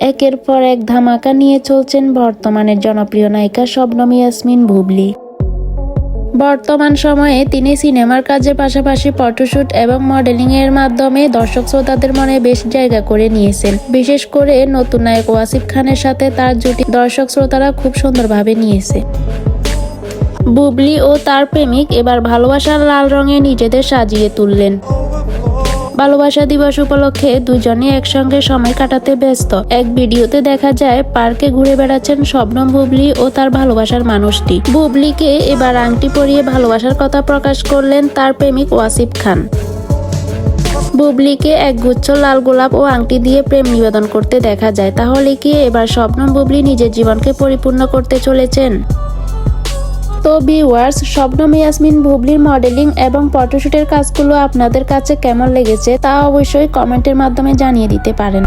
একের পর এক ধামাকা নিয়ে চলছেন বর্তমানের জনপ্রিয় নায়িকা শবনম ইয়াসমিন বুবলি। বর্তমান সময়ে তিনি সিনেমার কাজের পাশাপাশি ফটোশুট এবং মডেলিং এর মাধ্যমে দর্শক শ্রোতাদের মনে বেশ জায়গা করে নিয়েছেন। বিশেষ করে নতুন নায়ক ওয়াসিফ খানের সাথে তার জুটি দর্শক শ্রোতারা খুব সুন্দরভাবে নিয়েছে। বুবলি ও তার প্রেমিক এবার ভালোবাসার লাল রঙে নিজেদের সাজিয়ে তুললেন। ভালোবাসা দিবস উপলক্ষে দুজনে একসঙ্গে সময় কাটাতে ব্যস্ত। এক ভিডিওতে দেখা যায় পার্কে ঘুরে বেড়াচ্ছেন শবনম বুবলি ও তার ভালোবাসার মানুষটি। বুবলিকে এবার আংটি পরিয়ে ভালোবাসার কথা প্রকাশ করলেন তার প্রেমিক ওয়াসিফ খান। বুবলিকে একগুচ্ছ লাল গোলাপ ও আংটি দিয়ে প্রেম নিবেদন করতে দেখা যায়। তাহলে কি এবার শবনম বুবলি নিজের জীবনকে পরিপূর্ণ করতে চলেছেন? তো ভিউয়ার্স, শবনম ইয়াসমিন বুবলির মডেলিং এবং ফটোশুটের কাজগুলো আপনাদের কাছে কেমন লেগেছে তা অবশ্যই কমেন্টের মাধ্যমে জানিয়ে দিতে পারেন।